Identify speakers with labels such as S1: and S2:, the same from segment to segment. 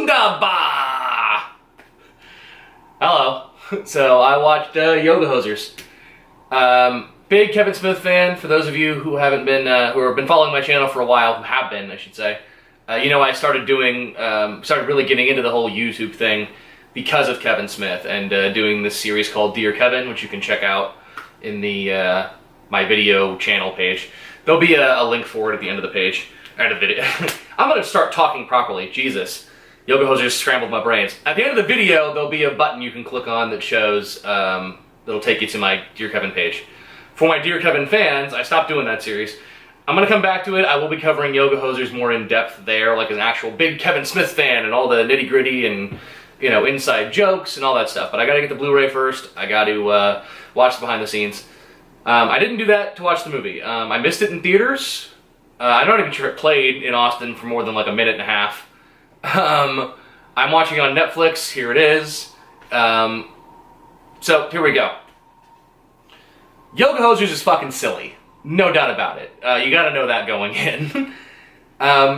S1: Wunderbar! Hello. So I watched Yoga Hosers. Big Kevin Smith fan. For those of you who haven't been, who have been following my channel for a while, who have been, I should say. You know, I started doing, started really getting into the whole YouTube thing because of Kevin Smith, and doing this series called Dear Kevin, which you can check out in the my video channel page. There'll be a link for it at the end of the page, end of the video. I'm gonna start talking properly. Jesus, Yoga Hosers scrambled my brains. At the end of the video, there'll be a button you can click on that shows that'll take you to my Dear Kevin page. For my Dear Kevin fans, I stopped doing that series. I'm gonna come back to it. I will be covering Yoga Hosers more in depth there, like an actual big Kevin Smith fan and all the nitty gritty and, you know, inside jokes and all that stuff. But I gotta get the Blu-ray first. I gotta watch the behind the scenes. I didn't do that to watch the movie. I missed it in theaters. I'm not even sure it played in Austin for more than like a minute and a half. I'm watching it on Netflix. Here it is. So here we go. Yoga Hosers is fucking silly. No doubt about it. You gotta know that going in.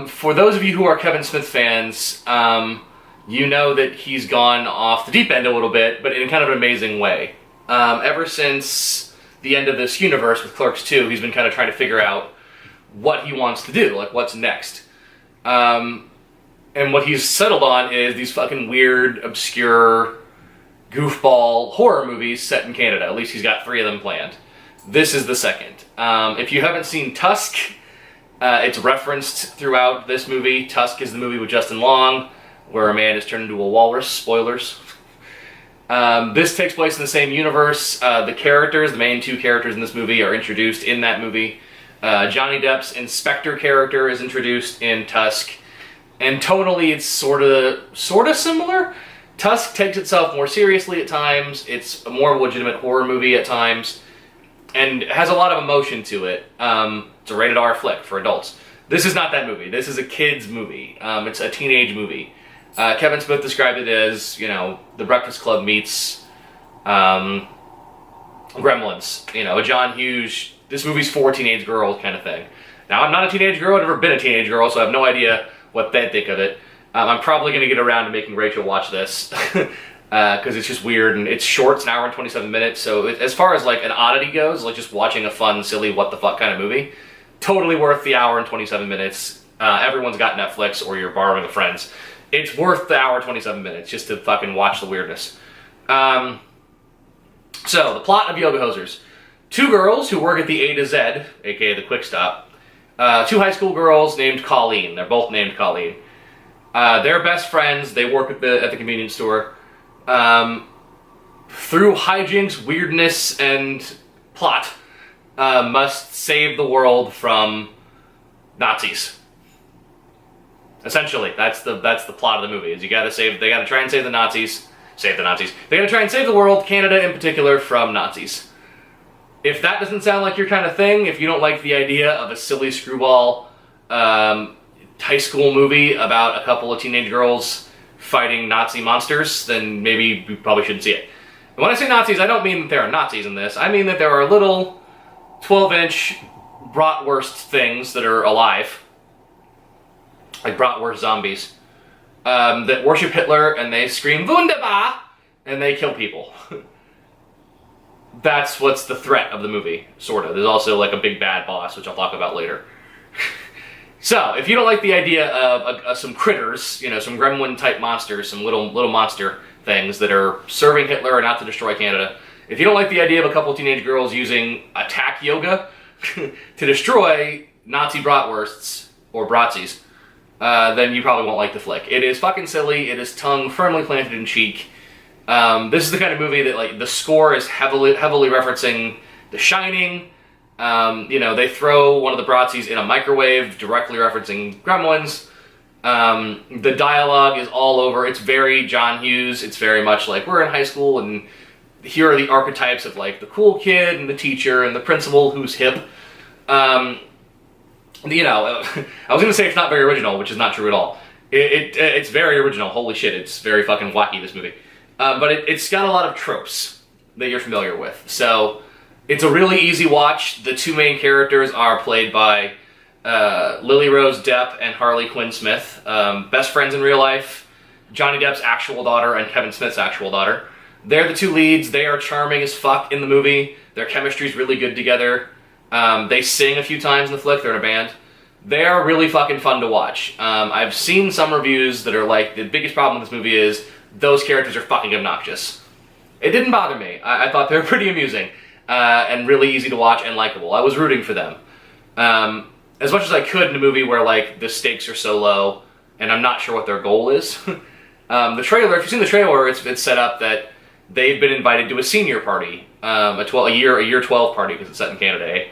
S1: For those of you who are Kevin Smith fans, you know that he's gone off the deep end a little bit, but in kind of an amazing way. Ever since the end of this universe with Clerks 2, he's been kind of trying to figure out what he wants to do, like what's next. And what he's settled on is these fucking weird, obscure, goofball horror movies set in Canada. At least he's got 3 of them planned. This is the second. If you haven't seen Tusk, it's referenced throughout this movie. Tusk is the movie with Justin Long, where a man is turned into a walrus. Spoilers. This takes place in the same universe. The characters, the main 2 characters in this movie, are introduced in that movie. Johnny Depp's Inspector character is introduced in Tusk. And tonally, it's sort of similar. Tusk takes itself more seriously at times. It's a more legitimate horror movie at times, and has a lot of emotion to it. It's a rated R flick for adults. This is not that movie. This is a kid's movie. It's a teenage movie. Kevin Smith described it as, you know, The Breakfast Club meets Gremlins. You know, a John Hughes, this movie's for teenage girls kind of thing. Now, I'm not a teenage girl. I've never been a teenage girl, so I have no idea what they think of it. I'm probably going to get around to making Rachel watch this, because it's just weird, and it's short. It's an hour and 27 minutes, so as far as like an oddity goes, like just watching a fun, silly, what the fuck kind of movie, totally worth the hour and 27 minutes. Everyone's got Netflix, or you're borrowing a friend's. It's worth the hour and 27 minutes just to fucking watch the weirdness. So, the plot of Yoga Hosers. 2 girls who work at the A to Z, aka the Quick Stop. 2 high school girls named Colleen. They're both named Colleen. They're best friends. They work at the convenience store. Through hijinks, weirdness, and plot, must save the world from Nazis. Essentially, that's the plot of the movie. Is they gotta try and save the Nazis. Save the Nazis. They gotta try and save the world, Canada in particular, from Nazis. If that doesn't sound like your kind of thing, if you don't like the idea of a silly screwball high school movie about a couple of teenage girls fighting Nazi monsters, then maybe you probably shouldn't see it. And when I say Nazis, I don't mean that there are Nazis in this. I mean that there are little 12-inch bratwurst things that are alive, like bratwurst zombies, that worship Hitler, and they scream Wunderbar, and they kill people. That's what's the threat of the movie, sort of. There's also like a big bad boss, which I'll talk about later. So, if you don't like the idea of some critters, you know, some gremlin-type monsters, some little monster things that are serving Hitler and out to destroy Canada, if you don't like the idea of a couple teenage girls using attack yoga to destroy Nazi bratwursts, or bratsies, then you probably won't like the flick. It is fucking silly. It is tongue firmly planted in cheek. This is the kind of movie that, like, the score is heavily referencing The Shining. You know, they throw one of the bratsies in a microwave, directly referencing Gremlins. The dialogue is all over. It's very John Hughes. It's very much like, we're in high school, and here are the archetypes of, like, the cool kid, and the teacher, and the principal who's hip. You know, I was going to say it's not very original, which is not true at all. It's very original. Holy shit, it's very fucking wacky, this movie. But it's got a lot of tropes that you're familiar with. So, it's a really easy watch. The 2 main characters are played by Lily Rose Depp and Harley Quinn Smith. Best friends in real life. Johnny Depp's actual daughter and Kevin Smith's actual daughter. They're the two leads. They are charming as fuck in the movie. Their chemistry's really good together. They sing a few times in the flick. They're in a band. They're really fucking fun to watch. I've seen some reviews that are like, the biggest problem with this movie is those characters are fucking obnoxious. It didn't bother me. I thought they were pretty amusing and really easy to watch and likable. I was rooting for them. As much as I could in a movie where like the stakes are so low and I'm not sure what their goal is. The trailer, if you've seen the trailer, it's set up that they've been invited to a senior party, a year 12 party because it's set in Canada. Eh?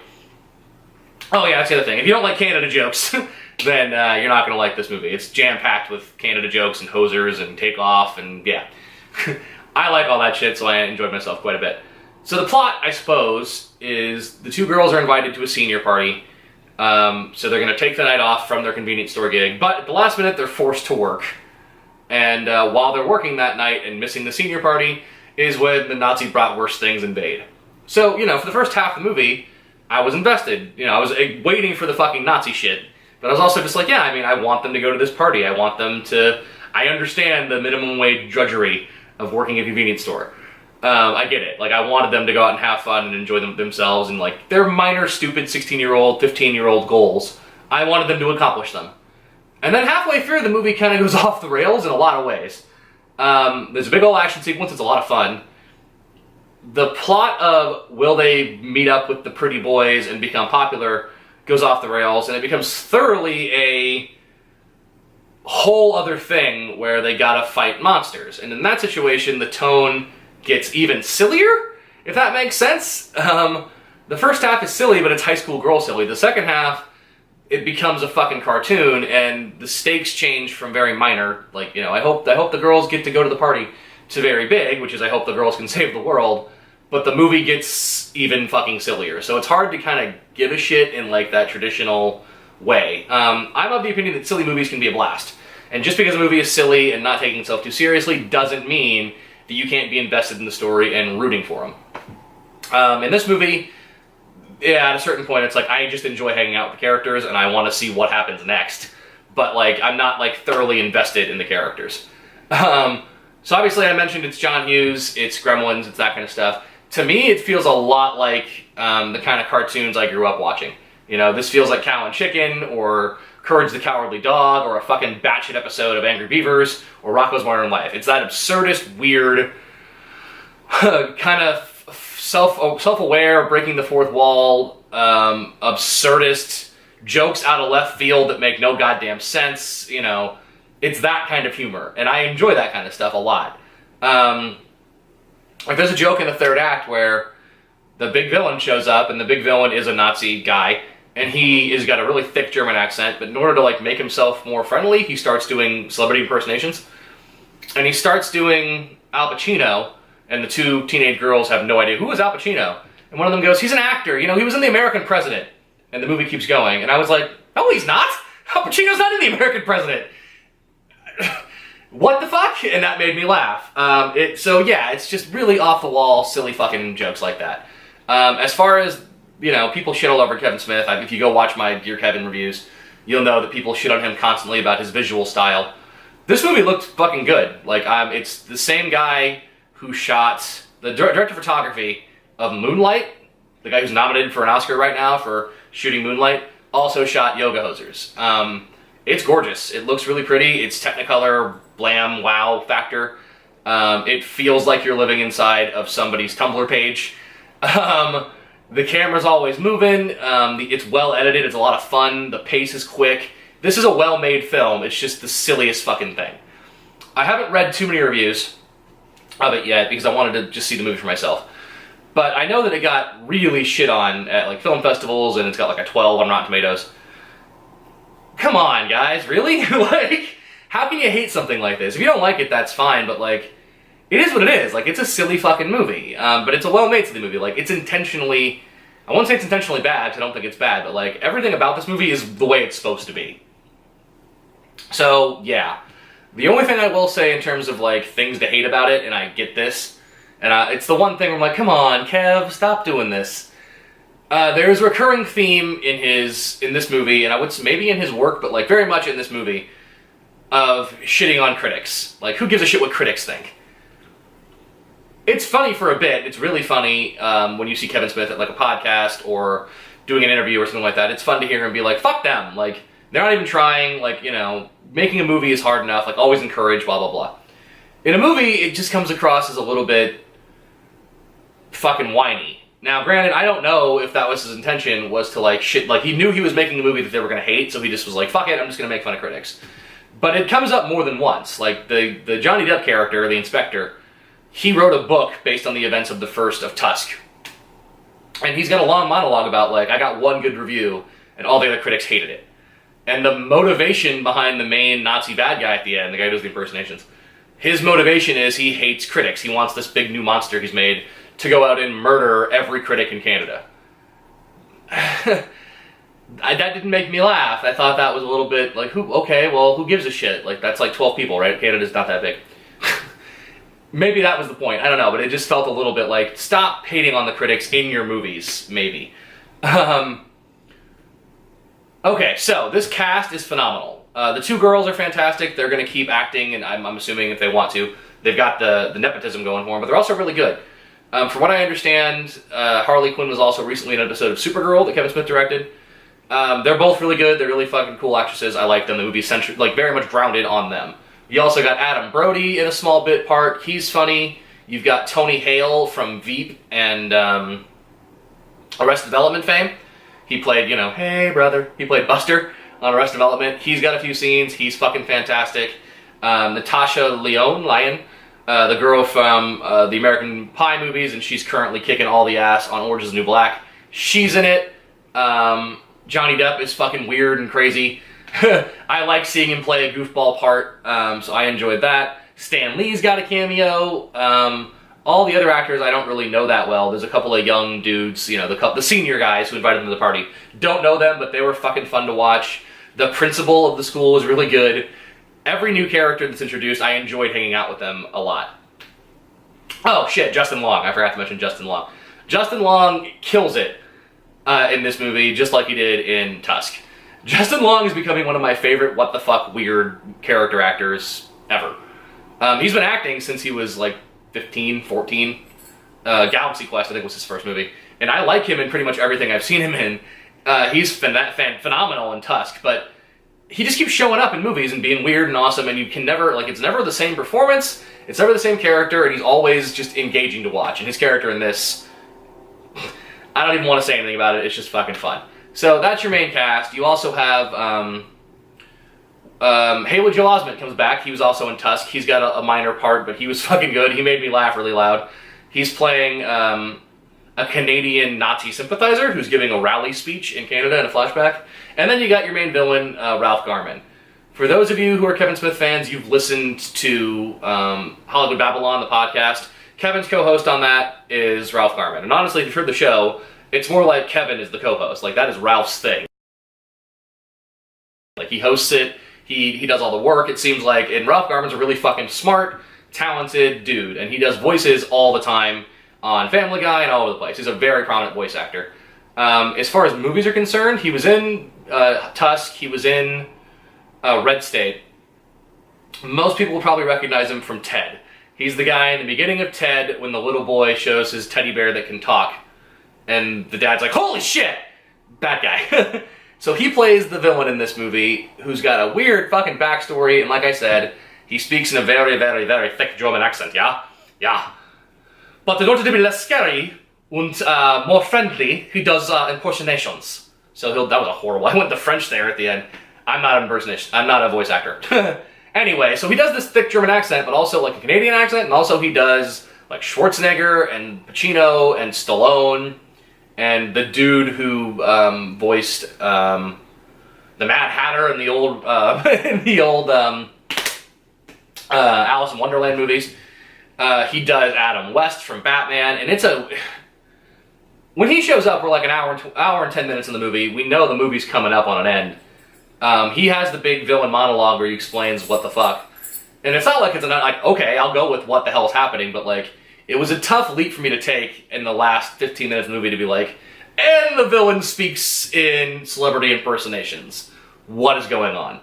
S1: Oh yeah, that's the other thing. If you don't like Canada jokes, then you're not going to like this movie. It's jam-packed with Canada jokes and hosers and takeoff and yeah. I like all that shit, so I enjoyed myself quite a bit. So the plot, I suppose, is the two girls are invited to a senior party. So they're going to take the night off from their convenience store gig, but at the last minute they're forced to work. And while they're working that night and missing the senior party is when the Nazi bratwurst things invade. So, for the first half of the movie, I was invested. I was waiting for the fucking Nazi shit. But I was also just like, yeah, I want them to go to this party. I want them to... I understand the minimum wage drudgery of working at a convenience store. I get it. Like, I wanted them to go out and have fun and enjoy themselves and, like, their minor, stupid 16-year-old, 15-year-old goals. I wanted them to accomplish them. And then halfway through, the movie kind of goes off the rails in a lot of ways. There's a big old action sequence. It's a lot of fun. The plot of will they meet up with the pretty boys and become popular goes off the rails, and it becomes thoroughly a whole other thing where they gotta fight monsters. And in that situation, the tone gets even sillier, if that makes sense. The first half is silly, but it's high school girl silly. The second half, it becomes a fucking cartoon, and the stakes change from very minor, like, I hope the girls get to go to the party, to very big, which is I hope the girls can save the world, but the movie gets even fucking sillier. So it's hard to kind of give a shit in, like, that traditional way. I'm of the opinion that silly movies can be a blast. And just because a movie is silly and not taking itself too seriously doesn't mean that you can't be invested in the story and rooting for them. In this movie, yeah, at a certain point, it's like, I just enjoy hanging out with the characters, and I want to see what happens next. But, like, I'm not, like, thoroughly invested in the characters. So obviously I mentioned it's John Hughes, it's Gremlins, it's that kind of stuff. To me, it feels a lot like the kind of cartoons I grew up watching. This feels like Cow and Chicken, or Courage the Cowardly Dog, or a fucking batshit episode of Angry Beavers, or Rocko's Modern Life. It's that absurdist, weird, kind of self-aware, breaking the fourth wall, absurdist, jokes out of left field that make no goddamn sense, It's that kind of humor, and I enjoy that kind of stuff a lot. Like, there's a joke in the third act where the big villain shows up, and the big villain is a Nazi guy, and he has got a really thick German accent, but in order to, like, make himself more friendly, he starts doing celebrity impersonations. And he starts doing Al Pacino, and the two teenage girls have no idea, who is Al Pacino? And one of them goes, he's an actor, he was in The American President. And the movie keeps going, and I was like, no, he's not! Al Pacino's not in The American President! What the fuck? And that made me laugh. So yeah, it's just really off-the-wall, silly fucking jokes like that. As far as, people shit all over Kevin Smith, if you go watch my Dear Kevin reviews, you'll know that people shit on him constantly about his visual style. This movie looked fucking good. Like, it's the same guy who shot the director of photography of Moonlight, the guy who's nominated for an Oscar right now for shooting Moonlight, also shot Yoga Hosers. It's gorgeous. It looks really pretty. It's Technicolor, blam, wow factor. It feels like you're living inside of somebody's Tumblr page. The camera's always moving. It's well edited. It's a lot of fun. The pace is quick. This is a well-made film. It's just the silliest fucking thing. I haven't read too many reviews of it yet because I wanted to just see the movie for myself. But I know that it got really shit on at, like, film festivals, and it's got like a 12 on Rotten Tomatoes. Come on, guys, really? Like, how can you hate something like this? If you don't like it, that's fine, but, like, it is what it is. Like, it's a silly fucking movie, but it's a well-made silly movie. Like, it's intentionally, I won't say it's intentionally bad, because I don't think it's bad, but, like, everything about this movie is the way it's supposed to be. So, yeah. The only thing I will say in terms of, like, things to hate about it, and I get this, and it's the one thing where I'm like, come on, Kev, stop doing this. There's a recurring theme in this movie, and I would say maybe in his work, but, like, very much in this movie. of shitting on critics. Like, who gives a shit what critics think? It's funny for a bit. It's really funny when you see Kevin Smith at like a podcast or doing an interview or something like that. It's fun to hear him be like, fuck them. Like, they're not even trying. Like, you know, making a movie is hard enough. Like, always encourage, blah, blah, blah. In a movie, it just comes across as a little bit fucking whiny. Now, granted, I don't know if that was his intention, was to like shit. Like, he knew he was making a movie that they were going to hate, so he just was like, fuck it, I'm just going to make fun of critics. But it comes up more than once. Like, the Johnny Depp character, the inspector, he wrote a book based on the events of the first of Tusk. And he's got a long monologue about, like, I got one good review, and all the other critics hated it. And the motivation behind the main Nazi bad guy at the end, the guy who does the impersonations, his motivation is he hates critics. He wants this big new monster he's made to go out and murder every critic in Canada. That didn't make me laugh. I thought that was a little bit like, who gives a shit? Like, that's like 12 people, right? Canada's not that big. Maybe that was the point. I don't know, but it just felt a little bit like, stop hating on the critics in your movies, maybe. Okay, so this cast is phenomenal. The two girls are fantastic. They're going to keep acting, and I'm assuming if they want to. They've got the nepotism going for them, but they're also really good. From what I understand, Harley Quinn was also recently in an episode of Supergirl that Kevin Smith directed. They're both really good. They're really fucking cool actresses. I like them. The movie's like very much grounded on them. You also got Adam Brody in a small bit part. He's funny. You've got Tony Hale from Veep and Arrested Development fame. He played, hey brother. He played Buster on Arrested Development. He's got a few scenes. He's fucking fantastic. Natasha Lyonne, the girl from the American Pie movies, and she's currently kicking all the ass on Orange is the New Black. She's in it. Johnny Depp is fucking weird and crazy. I like seeing him play a goofball part, so I enjoyed that. Stan Lee's got a cameo. All the other actors I don't really know that well. There's a couple of young dudes, the senior guys who invited them to the party. Don't know them, but they were fucking fun to watch. The principal of the school was really good. Every new character that's introduced, I enjoyed hanging out with them a lot. Oh shit, Justin Long. I forgot to mention Justin Long. Justin Long kills it in this movie, just like he did in Tusk. Justin Long is becoming one of my favorite what the fuck weird character actors ever. He's been acting since he was like 15, 14. Galaxy Quest, I think, was his first movie. And I like him in pretty much everything I've seen him in. He's phenomenal in Tusk, but he just keeps showing up in movies and being weird and awesome, and you can never, it's never the same performance, it's never the same character, and he's always just engaging to watch. And his character in this, I don't even want to say anything about it, it's just fucking fun. So that's your main cast. You also have Haley Joel Osment comes back. He was also in Tusk. He's got a minor part, but he was fucking good. He made me laugh really loud. He's playing a Canadian Nazi sympathizer who's giving a rally speech in Canada in a flashback. And then you got your main villain, Ralph Garman. For those of you who are Kevin Smith fans, you've listened to Hollywood Babylon, the podcast. Kevin's co-host on that is Ralph Garman. And honestly, if you've heard the show, it's more like Kevin is the co-host. Like, that is Ralph's thing. Like, he hosts it, he does all the work, it seems like, and Ralph Garman's a really fucking smart, talented dude, and he does voices all the time on Family Guy and all over the place. He's a very prominent voice actor. As far as movies are concerned, he was in Tusk, he was in Red State. Most people will probably recognize him from Ted. He's the guy in the beginning of Ted when the little boy shows his teddy bear that can talk. And the dad's like, holy shit! Bad guy. So he plays the villain in this movie, who's got a weird fucking backstory, and like I said, he speaks in a very, very, very thick German accent, yeah? Yeah. But in order to be less scary and more friendly, he does impersonations. So that was a horrible, I went to French there at the end. I'm not an impersonation, I'm not a voice actor. Anyway, so he does this thick German accent, but also like a Canadian accent, and also he does like Schwarzenegger and Pacino and Stallone, and the dude who voiced the Mad Hatter in the old Alice in Wonderland movies. He does Adam West from Batman, and when he shows up, we're like an hour and 10 minutes in the movie. We know the movie's coming up on an end. He has the big villain monologue where he explains what the fuck, and it's not like it's okay, I'll go with what the hell's happening, but like, it was a tough leap for me to take in the last 15 minutes of the movie to be like, and the villain speaks in celebrity impersonations. What is going on?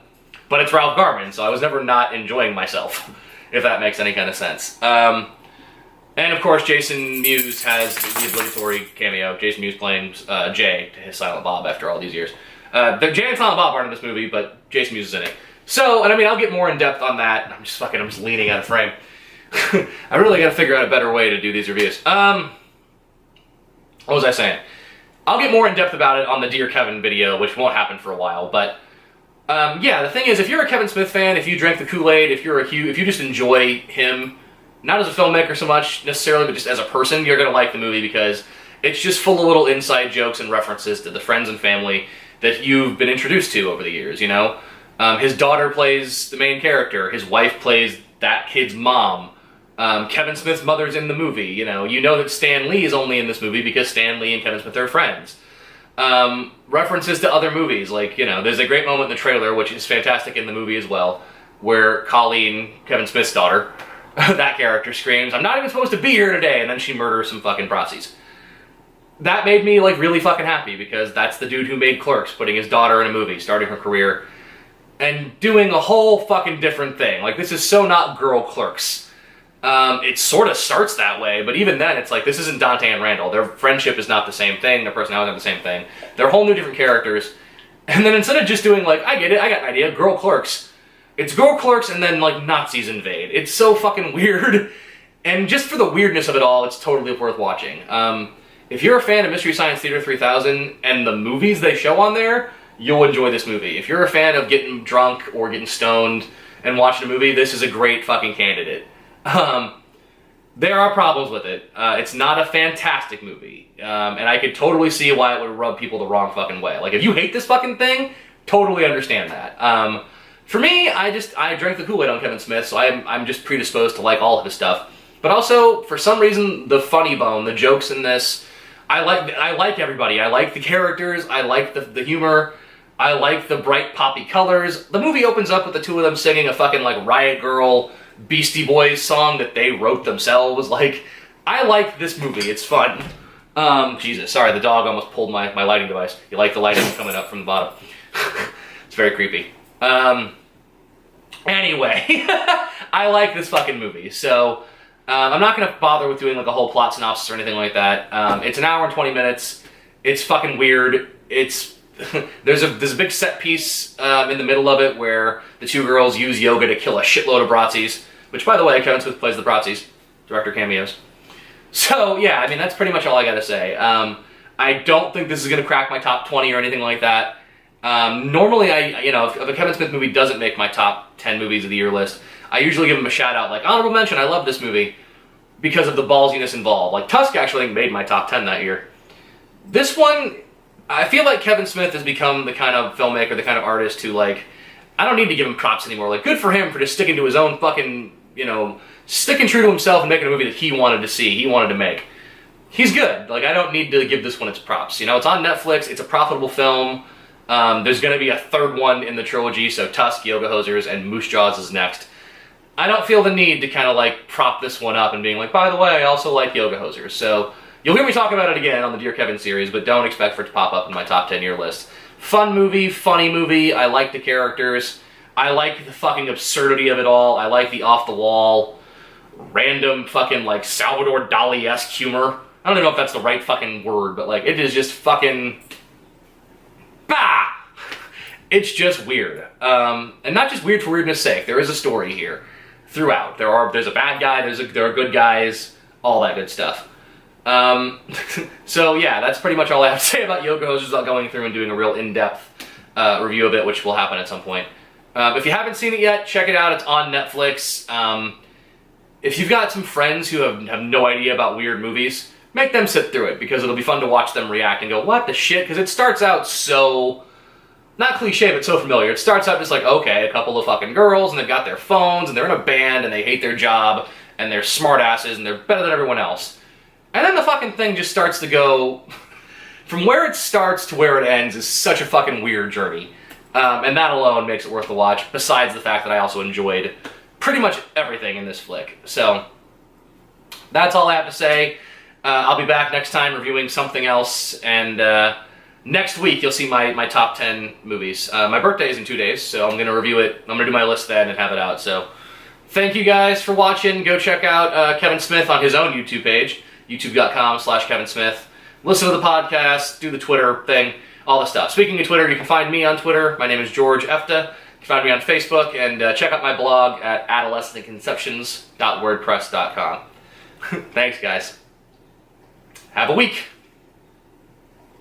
S1: but it's Ralph Garman, so I was never not enjoying myself, if that makes any kind of sense. And of course, Jason Mewes has the obligatory cameo. Jason Mewes playing Jay to his Silent Bob after all these years. The Jay and Silent Bob aren't in this movie, but Jason Mewes is in it. So, and I mean, I'll get more in depth on that. I'm just leaning out of frame. I really got to figure out a better way to do these reviews. What was I saying? I'll get more in depth about it on the Dear Kevin video, which won't happen for a while. But yeah, the thing is, if you're a Kevin Smith fan, if you drank the Kool-Aid, if you just enjoy him, not as a filmmaker so much necessarily, but just as a person, you're gonna like the movie because it's just full of little inside jokes and references to the friends and family that you've been introduced to over the years. You know, his daughter plays the main character. His wife plays that kid's mom. Kevin Smith's mother's in the movie. You know that Stan Lee is only in this movie because Stan Lee and Kevin Smith are friends. References to other movies, like, there's a great moment in the trailer, which is fantastic in the movie as well, where Colleen, Kevin Smith's daughter, that character screams, "I'm not even supposed to be here today," and then she murders some fucking prossies. That made me, really fucking happy, because that's the dude who made Clerks, putting his daughter in a movie, starting her career, and doing a whole fucking different thing. This is so not girl Clerks. It sort of starts that way, but even then, it's this isn't Dante and Randall. Their friendship is not the same thing, their personality is not the same thing. They're whole new different characters. And then instead of just doing, I get it, I got an idea, girl Clerks, it's girl Clerks and then, Nazis invade. It's so fucking weird. And just for the weirdness of it all, it's totally worth watching. If you're a fan of Mystery Science Theater 3000 and the movies they show on there, you'll enjoy this movie. If you're a fan of getting drunk or getting stoned and watching a movie, this is a great fucking candidate. There are problems with it. It's not a fantastic movie. And I could totally see why it would rub people the wrong fucking way. If you hate this fucking thing, totally understand that. For me, I drank the Kool-Aid on Kevin Smith, so I'm just predisposed to like all of his stuff. But also, for some reason, the funny bone, the jokes in this, I like everybody. I like the characters, I like the humor, I like the bright poppy colors. The movie opens up with the two of them singing a fucking Riot Grrrl, Beastie Boys song that they wrote themselves. I like this movie, it's fun. Jesus, sorry, the dog almost pulled my lighting device. You like the lighting coming up from the bottom. It's very creepy. Anyway, I like this fucking movie, so I'm not going to bother with doing a whole plot synopsis or anything like that. It's an hour and 20 minutes. It's fucking weird. There's a big set piece in the middle of it where the two girls use yoga to kill a shitload of Bratzies, which, by the way, Kevin Smith plays the Bratzies, director cameos. So, yeah, I mean, that's pretty much all I gotta say. I don't think this is going to crack my top 20 or anything like that. Normally, if a Kevin Smith movie doesn't make my top 10 movies of the year list, I usually give him a shout out, honorable mention, I love this movie, because of the ballsiness involved. Tusk actually made my top 10 that year. This one, I feel like Kevin Smith has become the kind of filmmaker, the kind of artist who, I don't need to give him props anymore. Good for him for just sticking to his own fucking, sticking true to himself and making a movie that he wanted to see, he wanted to make. He's good. I don't need to give this one its props. It's on Netflix, it's a profitable film. There's going to be a third one in the trilogy, so Tusk, Yoga Hosers, and Moose Jaws is next. I don't feel the need to kind of prop this one up and being by the way, I also like Yoga Hosers. So you'll hear me talk about it again on the Dear Kevin series, but don't expect for it to pop up in my top 10 year list. Fun movie, funny movie, I like the characters, I like the fucking absurdity of it all, I like the off-the-wall, random fucking Salvador Dali-esque humor. I don't even know if that's the right fucking word, but it is just fucking... Bah! It's just weird. And not just weird for weirdness' sake. There is a story here throughout. There's a bad guy, there are good guys, all that good stuff. So yeah, that's pretty much all I have to say about Yoga Hosers without going through and doing a real in-depth review of it, which will happen at some point. If you haven't seen it yet, check it out. It's on Netflix. If you've got some friends who have no idea about weird movies, make them sit through it, because it'll be fun to watch them react and go, what the shit? Because it starts out so... not cliche, but so familiar. It starts out just okay, a couple of fucking girls, and they've got their phones, and they're in a band, and they hate their job, and they're smartasses, and they're better than everyone else. And then the fucking thing just starts to go... from where it starts to where it ends is such a fucking weird journey. And that alone makes it worth the watch, besides the fact that I also enjoyed pretty much everything in this flick. So, that's all I have to say. I'll be back next time reviewing something else, and next week you'll see my top 10 movies. My birthday is in 2 days, so I'm going to review it. I'm going to do my list then and have it out. So thank you guys for watching. Go check out Kevin Smith on his own YouTube page, youtube.com/Kevin Smith. Listen to the podcast, do the Twitter thing, all the stuff. Speaking of Twitter, you can find me on Twitter. My name is George Efta. You can find me on Facebook, and check out my blog at adolescentconceptions.wordpress.com. Thanks, guys. Have a week.